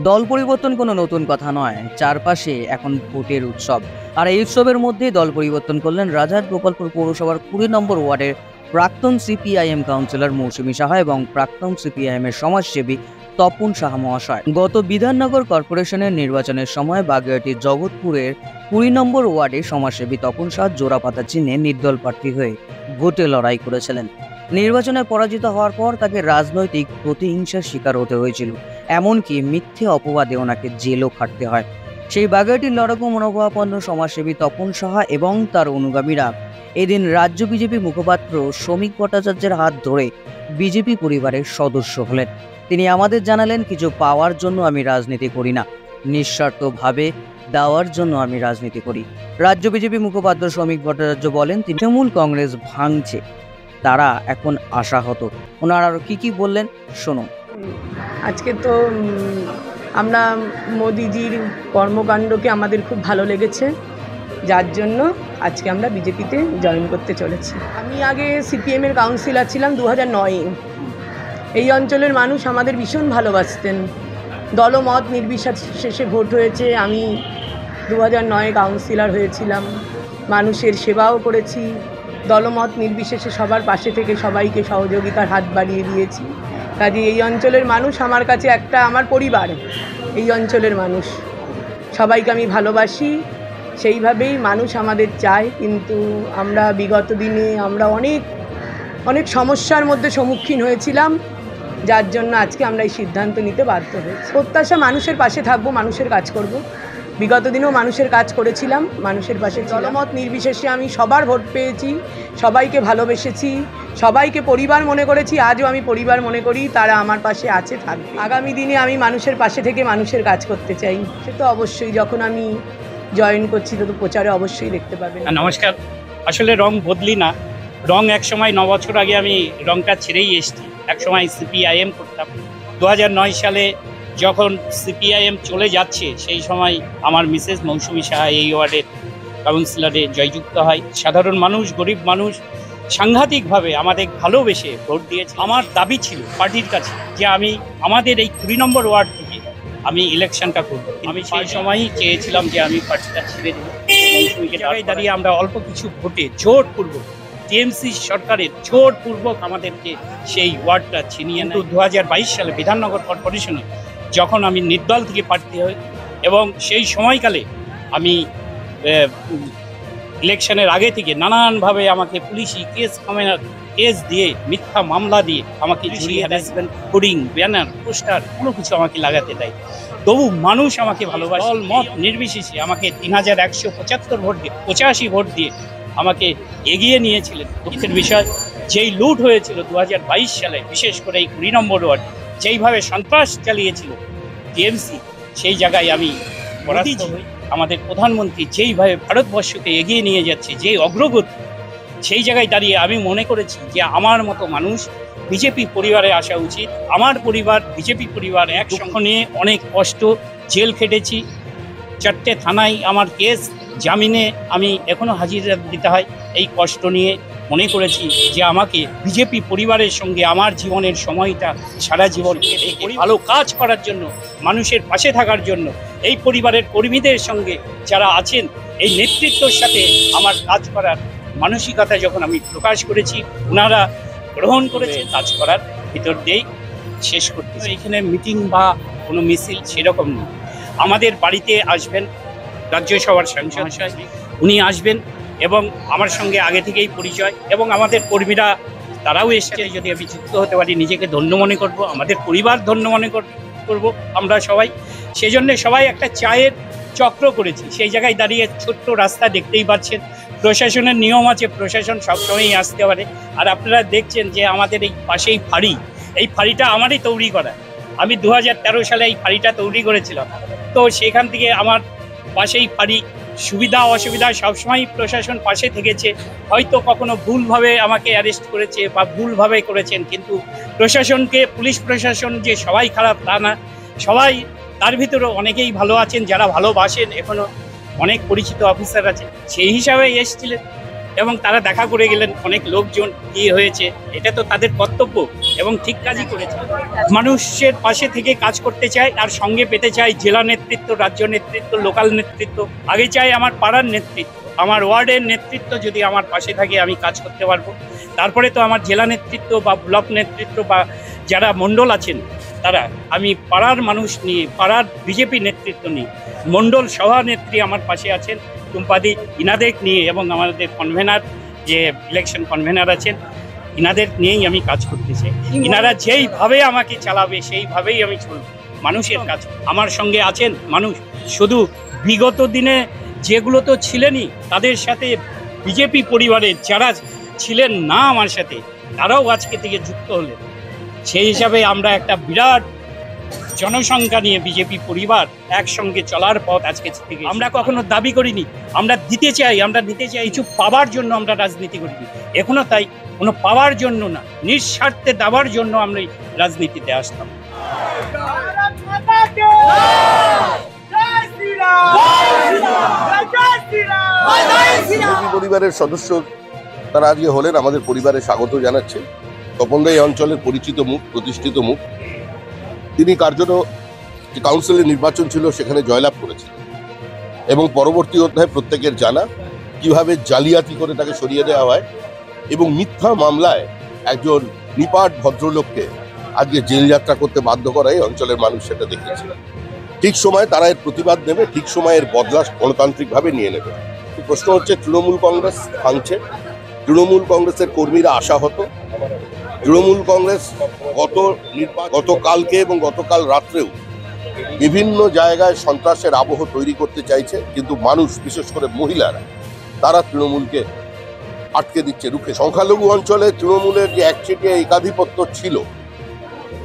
দল পরিবর্তন কোনো নতুন কথা নয়, চারপাশে এখন ভোটের উৎসব। আর এই উৎসবের মধ্যেই দল পরিবর্তন করলেন রাজহাট গোপালপুর পৌরসভার 20 নম্বর ওয়ার্ডের প্রাক্তন সিপিআইএম কাউন্সিলর মৌসুমী সাহা এবং প্রাক্তন সিপিআইএম এর সমাজসেবী তপন সাহা মহাশয়। গত বিধাননগর কর্পোরেশনের নির্বাচনের সময় বাগেরহাটির জগৎপুরের 20 নম্বর ওয়ার্ডে সমাজসেবী তপন সাহা জোড়াপাতা চিহ্নে নির্দল প্রার্থী হয়ে ভোটে লড়াই করেছিলেন। নির্বাচনে পরাজিত হওয়ার পর তাকে রাজনৈতিক প্রতিহিংসার শিকার হতে হয়েছিল, এমনকি মিথ্যে অপবাদে ওনাকে জেলও খাটতে হয়। সেই বাগেরহাটির লড়াকু মনোভাবাপন্ন সমাজসেবী তপন সাহা এবং তার অনুগামীরা এদিন রাজ্য বিজেপি মুখপাত্র শ্রমিক ভট্টাচার্যের হাত ধরে বিজেপি পরিবারের সদস্য হলেন। তিনি আমাদের জানালেন, কিছু পাওয়ার জন্য আমি রাজনীতি করি না, নিঃস্বার্থভাবে দেওয়ার জন্য আমি রাজনীতি করি। রাজ্য বিজেপি মুখপাত্র শ্রমিক ভট্টাচার্য বলেন, তৃণমূল কংগ্রেস ভাঙছে, তারা এখন আশাহত। ওনারা আরো কি বললেন শুনুন। আজকে তো আমরা মোদিজির কর্মকাণ্ডকে আমাদের খুব ভালো লেগেছে, যার জন্য আজকে আমরা বিজেপিতে জয়েন করতে চলেছি। আমি আগে সিপিএমের কাউন্সিলর ছিলাম 2009-এ। এই অঞ্চলের মানুষ আমাদের ভীষণ ভালোবাসতেন, দলমত নির্বিশেষে ভোট হয়েছে। আমি 2009-এ কাউন্সিলর হয়েছিলাম, মানুষের সেবাও করেছি, দলমত নির্বিশেষে সবার পাশে থেকে সবাইকে সহযোগিতার হাত বাড়িয়ে দিয়েছি। কাজে এই অঞ্চলের মানুষ আমার কাছে একটা আমার পরিবার। এই অঞ্চলের মানুষ সবাইকে আমি ভালোবাসি, সেইভাবেই মানুষ আমাদের চায়। কিন্তু আমরা বিগত দিনে আমরা অনেক সমস্যার মধ্যে সম্মুখীন হয়েছিলাম, যার জন্য আজকে আমরা এই সিদ্ধান্ত নিতে বাধ্য হয়েছি। প্রত্যাশা মানুষের পাশে থাকবো, মানুষের কাজ করব। বিগত দিনেও মানুষের কাজ করেছিলাম, মানুষের পাশে। দলমত নির্বিশেষে আমি সবার ভোট পেয়েছি, সবাইকে ভালোবেসেছি, সবাইকে পরিবার মনে করেছি। আজও আমি পরিবার মনে করি, তারা আমার পাশে আছে, থাকবে। আগামী দিনে আমি মানুষের পাশে থেকে মানুষের কাজ করতে চাই। সে তো অবশ্যই, যখন আমি জয়েন করছি তো প্রচারে অবশ্যই দেখতে পাবেন। নমস্কার। আসলে রং বদলি না, রং এক সময় 9 বছর আগে আমি রংটা ছেড়েই এসেছি। এক সময় সিপিআইএম করতাম। 2009 সালে যখন সিপিআইএম চলে যাচ্ছে, সেই সময় আমার মিসেস মৌসুমী সাহা এই ওয়ার্ডের কাউন্সিলরে জয়যুক্ত হয়। সাধারণ মানুষ, গরিব মানুষ সাংঘাতিকভাবে আমাদের ভালোবেসে ভোট দিয়েছে। আমার দাবি ছিল পার্টির কাছে যে আমি আমাদের এই 20 নম্বর ওয়ার্ড থেকে আমি ইলেকশনটা করব। আমি সেই সময়ই চেয়েছিলাম যে আমি পার্টিটা ছেড়ে দেবো। মৌসুমীকে দাঁড়িয়ে আমরা অল্প কিছু ভোটে জোরপূর্বক টিএমসি সরকারের জোরপূর্বক আমাদেরকে সেই ওয়ার্ডটা ছিনিয়ে নেয়। 2022 সালে বিধাননগর কর্পোরেশনে যখন আমি নির্দল থেকে প্রার্থী হই, এবং সেই সময়কালে আমি ইলেকশনের আগে থেকে নানানভাবে আমাকে পুলিশি কেস দিয়ে, মিথ্যা মামলা দিয়ে আমাকে ঝুলিয়ে হ্যারাসমেন্ট, হোর্ডিং, ব্যানার, পোস্টার কোনো কিছু আমাকে লাগাতে দেয়। তবু মানুষ আমাকে ভালোবাসে, দল মত নির্বিশেষে আমাকে 3175 ভোট দিয়ে, 85 ভোট দিয়ে আমাকে এগিয়ে নিয়েছিলেন। দুঃখের বিষয়, যেই লুট হয়েছিল 2022 সালে, বিশেষ করে এই 20 নম্বর ওয়ার্ড যেইভাবে সন্ত্রাস চালিয়েছিল টিএমসি, সেই জায়গায় আমি পরাজিত হই। আমাদের প্রধানমন্ত্রী যেইভাবে ভারতবর্ষকে এগিয়ে নিয়ে যাচ্ছে, যে অগ্রগতি, সেই জায়গায় দাঁড়িয়ে আমি মনে করেছি যে আমার মতো মানুষ বিজেপি পরিবারে আসা উচিত। আমার পরিবার বিজেপি পরিবার, একসঙ্গে নিয়ে অনেক কষ্ট, জেল খেটেছি, 4টে থানায় আমার কেস, জামিনে আমি এখনও হাজিরা দিতে হয়। এই কষ্ট নিয়ে মনে করেছি যে আমাকে বিজেপি পরিবারের সঙ্গে আমার জীবনের সময়টা সারা জীবন ভালো কাজ করার জন্য, মানুষের পাশে থাকার জন্য, এই পরিবারের কর্মীদের সঙ্গে যারা আছেন, এই নেতৃত্বের সাথে আমার কাজ করার মানসিকতা যখন আমি প্রকাশ করেছি, ওনারা গ্রহণ করেছে। কাজ করার ভিতর দিয়েই শেষ করতে। এখানে মিটিং বা কোনো মিছিল সেরকম নেই। আমাদের বাড়িতে আসবেন রাজ্যসভার সাংসদ, উনি আসবেন এবং আমার সঙ্গে আগে থেকেই পরিচয়, এবং আমাদের কর্মীরা তারাও এসছে। যদি আমি যুক্ত হতে পারি নিজেকে ধন্য মনে করব, আমাদের পরিবার ধন্য মনে করব আমরা সবাই। সেজন্য সবাই একটা চায়ের চক্র করেছি। সেই জায়গায় দাঁড়িয়ে ছোট্ট রাস্তা দেখতেই পাচ্ছেন, প্রশাসনের নিয়ম আছে, প্রশাসন সবসময়ই আসতে পারে। আর আপনারা দেখছেন যে আমাদের এই পাশেই ফাঁড়ি, এই ফাঁড়িটা আমারই তৈরি করা। আমি 2013 সালে এই ফাঁড়িটা তৈরি করেছিলাম। তো সেখান থেকে আমার পাশেই ফাঁড়ি, সুবিধা অসুবিধা সবসময় প্রশাসন পাশে থেকেছে। হয়তো কখনো ভুলভাবে আমাকে অ্যারেস্ট করেছে বা ভুলভাবে করেছেন, কিন্তু প্রশাসনকে, পুলিশ প্রশাসন যে সবাই খারাপ তা না, সবাই, তার ভিতরেও অনেকেই ভালো আছেন, যারা ভালোবাসেন। এখনও অনেক পরিচিত অফিসার আছে, সেই হিসাবে এসেছিলেন। এবং তারা দেখা করে গেলেন, অনেক লোকজন কি হয়েছে, এটা তো তাদের কর্তব্য এবং ঠিক কাজই করেছে। মানুষের পাশে থেকে কাজ করতে চায়, আর সঙ্গে পেতে চাই জেলা নেতৃত্ব, রাজ্য নেতৃত্ব, লোকাল নেতৃত্ব। আগে চাই আমার পাড়ার নেতৃত্ব, আমার ওয়ার্ডের নেতৃত্ব যদি আমার পাশে থাকে আমি কাজ করতে পারবো। তারপরে তো আমার জেলা নেতৃত্ব বা ব্লক নেতৃত্ব বা যারা মণ্ডল আছেন তারা, আমি পাড়ার মানুষ নিয়ে, পাড়ার বিজেপি নেতৃত্ব নিয়ে, মণ্ডল সভানেত্রী আমার পাশে আছেন টুম্পাদি, ইনাদের নিয়ে এবং আমাদের কনভেনার যে ইলেকশন কনভেনার আছেন ইনাদের নিয়েই আমি কাজ করতে চাই। ইনারা যেইভাবে আমাকে চালাবে সেইভাবেই আমি চলব। মানুষের কাজ আমার সঙ্গে আছেন মানুষ, শুধু বিগত দিনে যেগুলো তো ছিলেনই, তাদের সাথে বিজেপি পরিবারের যারা ছিলেন না আমার সাথে তারাও আজকে থেকে যুক্ত হলেন। সেই হিসাবে আমরা একটা বিরাট জনসংখ্যা নিয়ে বিজেপি পরিবার একসঙ্গে চলার পথ আজকে থেকে। আমরা কখনো দাবি করিনি আমরা দিতে চাই, আমরা নিতে চাই, কিছু পাওয়ার জন্য আমরা রাজনীতি করিনি, এখনো তাই। কোনো পাওয়ার জন্য না, নিঃস্বার্থে দেওয়ার জন্য আমরা রাজনীতিতে আসতাম। পরিবারের সদস্য তারা আজকে হলেন, আমাদের পরিবারে স্বাগত জানাচ্ছে। তপনদা এই অঞ্চলের পরিচিত মুখ, প্রতিষ্ঠিত মুখ। তিনি কার্যত যে কাউন্সিলের নির্বাচন ছিল সেখানে জয়লাভ করেছিলেন এবং পরবর্তী অধ্যায়ে প্রত্যেকের জানা কিভাবে জালিয়াতি করে তাকে সরিয়ে দেওয়া হয় এবং মিথ্যা মামলায় একজন নিপাট ভদ্রলোককে আজকে জেল যাত্রা করতে বাধ্য করা এই অঞ্চলের মানুষ সেটা দেখেছিল। ঠিক সময়ে তারা এর প্রতিবাদ নেবে, ঠিক সময়ে এর বদলা গণতান্ত্রিকভাবে নিয়ে নেবে। প্রশ্ন হচ্ছে তৃণমূল কংগ্রেস ভাঙছে, তৃণমূল কংগ্রেসের কর্মীরা আশাহত। তৃণমূল কংগ্রেস গতকালকে এবং গতকাল রাত্রেও বিভিন্ন জায়গায় সন্ত্রাসের আবহ তৈরি করতে চাইছে, কিন্তু মানুষ, বিশেষ করে মহিলারা, তারা তৃণমূলকে আটকে দিচ্ছে, রুখে। সংখ্যালঘু অঞ্চলে তৃণমূলের যে একচেটিয়া একাধিপত্য ছিল,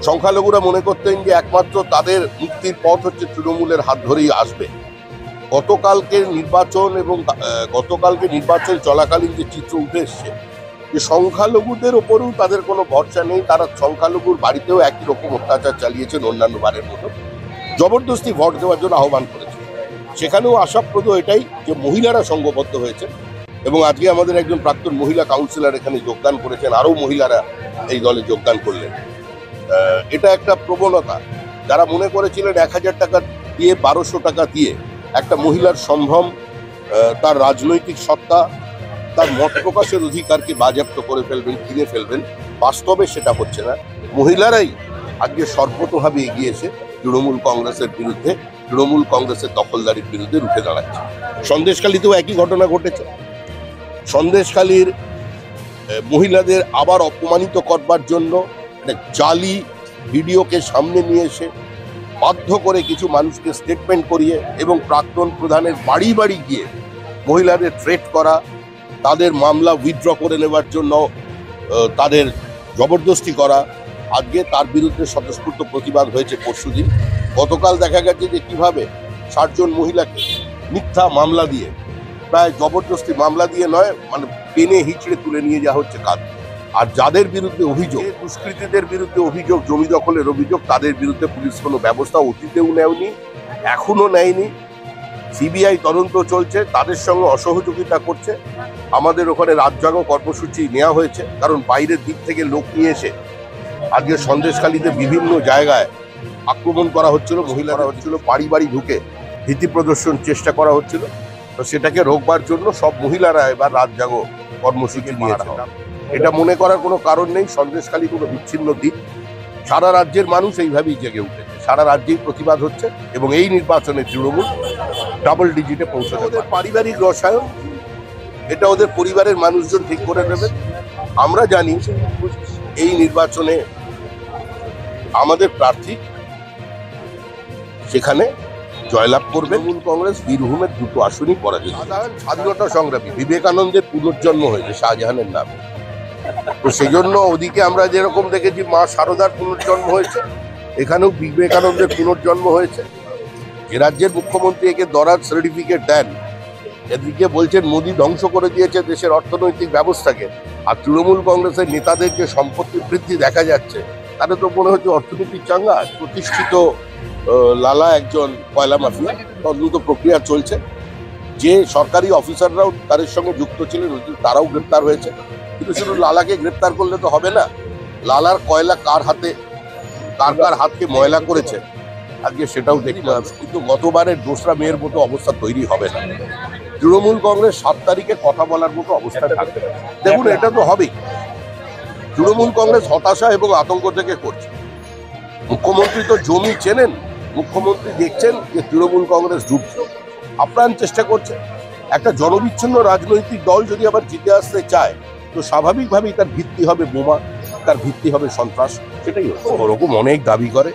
সংখ্যালঘুরা মনে করতেন যে একমাত্র তাদের মুক্তির পথ হচ্ছে তৃণমূলের হাত ধরেই আসবে। গতকালকে নির্বাচন চলাকালীন যে চিত্র উঠে এসছে, যে সংখ্যালঘুদের ওপরেও তাদের কোনো ভরসা নেই, তারা সংখ্যালঘুর বাড়িতেও একই রকম অত্যাচার চালিয়েছেন অন্যান্য বারের মতো, জবরদস্তি ভোট দেওয়ার জন্য আহ্বান করেছে। সেখানেও আশাপ্রদ এটাই যে মহিলারা সংঘবদ্ধ হয়েছে এবং আজকে আমাদের একজন প্রাক্তন মহিলা কাউন্সিলর এখানে যোগদান করেছেন, আরও মহিলারা এই দলে যোগদান করলেন। এটা একটা প্রবণতা। যারা মনে করেছিলেন 1000 টাকা দিয়ে, 1200 টাকা দিয়ে একটা মহিলার সম্ভ্রম, তার রাজনৈতিক সত্তা, তার মত প্রকাশের অধিকারকে বাজেয়াপ্ত করে ফেলবেন, কিনে ফেলবেন, বাস্তবে সেটা হচ্ছে না। মহিলারাই আজকে সর্বতভাবে এগিয়ে এসে তৃণমূল কংগ্রেসের বিরুদ্ধে, তৃণমূল কংগ্রেসের দখলদারির বিরুদ্ধে রুখে দাঁড়াচ্ছে। সন্দেশখালীতেও একই ঘটনা ঘটেছে। সন্দেশখালীর মহিলাদের আবার অপমানিত করবার জন্য জালি ভিডিওকে সামনে নিয়ে এসে বাধ্য করে কিছু মানুষকে স্টেটমেন্ট করিয়ে এবং প্রাক্তন প্রধানের বাড়ি বাড়ি গিয়ে মহিলাদের থ্রেট করা, তাদের মামলা উইথড্র করে নেবার জন্য তাদের জবরদস্তি করা, আজকে তার বিরুদ্ধে স্বতঃস্ফূর্ত প্রতিবাদ হয়েছে পরশুদিন। গতকাল দেখা গেছে যে কিভাবে 60 জন মহিলাকে মিথ্যা মামলা দিয়ে, প্রায় জবরদস্তি মামলা দিয়ে নয়, মানে টেনে হিচড়ে তুলে নিয়ে যাওয়া হচ্ছে কাজ। আর যাদের বিরুদ্ধে অভিযোগ, দুষ্কৃতীদের বিরুদ্ধে অভিযোগ, জমি দখলের অভিযোগ, তাদের বিরুদ্ধে পুলিশ কোনো ব্যবস্থা অতীতেও নেয়নি, এখনো নেয়নি। সিবিআই তদন্ত চলছে, তাদের সঙ্গে অসহযোগিতা করছে। আমাদের ওখানে রাতজাগো কর্মসূচি নেওয়া হয়েছে, কারণ বাইরের দিক থেকে লোক নিয়ে এসে আজকে সন্দেশখালীতে বিভিন্ন জায়গায় আক্রমণ করা হচ্ছিল, মহিলারা হচ্ছিল, বাড়ি বাড়ি ঢুকে ভীতি প্রদর্শন চেষ্টা করা হচ্ছিল। তো সেটাকে রোকবার জন্য সব মহিলারা এবার রাতজাগো কর্মসূচি নিয়েছে। এটা মনে করার কোনো কারণ নেই সন্দেশখালী কোনো বিচ্ছিন্ন দ্বীপ। সারা রাজ্যের মানুষ এইভাবেই জেগে উঠেছে, সারা রাজ্যেই প্রতিবাদ হচ্ছে এবং এই নির্বাচনে তৃণমূল ডাবল ডিজিটে পৌঁছাতে। ওদের পারিবারিক রসায়ন, এটা ওদের পরিবারের মানুষজন ঠিক করে নেবেন। আমরা জানি এই নির্বাচনে আমাদের প্রার্থী সেখানে জয়লাভ করবে। তৃণমূল কংগ্রেস বীরভূমের 2টো আসনই পরাজিত। স্বাধীনতা সংগ্রামী বিবেকানন্দের পুনর্জন্ম হয়েছে শাহজাহানের নামে। তো সেই জন্য ওদিকে আমরা যেরকম দেখেছি মা শারদার পুনর্জন্ম হয়েছে, এখানেও বিবেকানন্দের পুনর্জন্ম হয়েছে। যে রাজ্যের মুখ্যমন্ত্রী একে দরাজ সার্টিফিকেট দেন, এদিকে বলছেন মোদী ধ্বংস করে দিয়েছে দেশের অর্থনৈতিক ব্যবস্থাকে, আর তৃণমূল কংগ্রেসের নেতাদের যে সম্পত্তি বৃদ্ধি দেখা যাচ্ছে, তাহলে তো মনে হচ্ছে অর্থনীতির চাঙ্গা। প্রতিষ্ঠিত লালা একজন কয়লা মাফিয়া, তদন্ত প্রক্রিয়া চলছে। যে সরকারি অফিসাররাও তাদের সঙ্গে যুক্ত ছিলেন তারাও গ্রেপ্তার হয়েছে। কিন্তু শুধু লালাকে গ্রেপ্তার করলে তো হবে না, লালার কয়লা কার হাতে, কার হাতকে ময়লা করেছে আজকে সেটাও দেখতে হবে। কিন্তু গতবারের দোসরা মেয়ের মতো অবস্থা তৈরি হবে না। তৃণমূল কংগ্রেস 7 তারিখে কথা বলার মতো অবস্থা থাকবে না। দেখুন, এটা তো হবেই। তৃণমূল কংগ্রেস হতাশা এবং আতঙ্ক থেকে করছে। মুখ্যমন্ত্রী তো জমি চেনেন, মুখ্যমন্ত্রী দেখছেন যে তৃণমূল কংগ্রেস ডুবছে, আপ্রাণ চেষ্টা করছে। একটা জনবিচ্ছিন্ন রাজনৈতিক দল যদি আবার জিতে আসতে চায় তো স্বাভাবিকভাবেই তার ভিত্তি হবে বোমা, তার ভিত্তি হবে সন্ত্রাস। সেটাই ওরকম অনেক দাবি করে।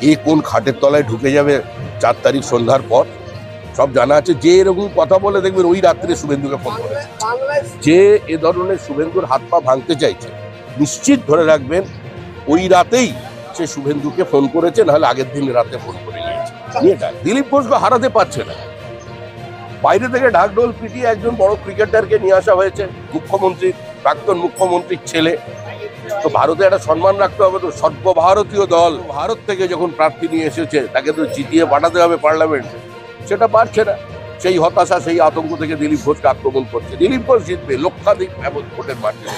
কে কোন খাটের তলায় ঢুকে যাবে 4 তারিখ সন্ধ্যার পর সব জানা আছে। যে এরকম কথা বলে দেখবেন ওই রাত্রে শুভেন্দুকে ফোন করেছে। যে এ ধরনের শুভেন্দুর হাত পা ভাঙতে চাইছে নিশ্চিত ধরে রাখবেন ওই রাতেই সে শুভেন্দুকে ফোন করেছে, নাহলে আগের দিন রাতে ফোন করে নিয়েছে। দিলীপ ঘোষকে হারাতে পারছে না। বাইরে থেকে ঢাকঢোল পিটিয়ে একজন বড় ক্রিকেটারকে নিয়ে আসা হয়েছে, মুখ্যমন্ত্রী, প্রাক্তন মুখ্যমন্ত্রীর ছেলে। তো ভারতে একটা সম্মান রাখতে হবে। তো সর্বভারতীয় দল ভারত থেকে যখন প্রার্থী নিয়ে এসেছে তাকে তো জিতিয়ে পাঠাতে হবে পার্লামেন্টে, সেটা পারছে না। সেই হতাশা, সেই আতঙ্ক থেকে দিলীপ ঘোষকে আক্রমণ করছে। দিলীপ ঘোষ জিতবে লক্ষাধিক ভোটের মাধ্যমে।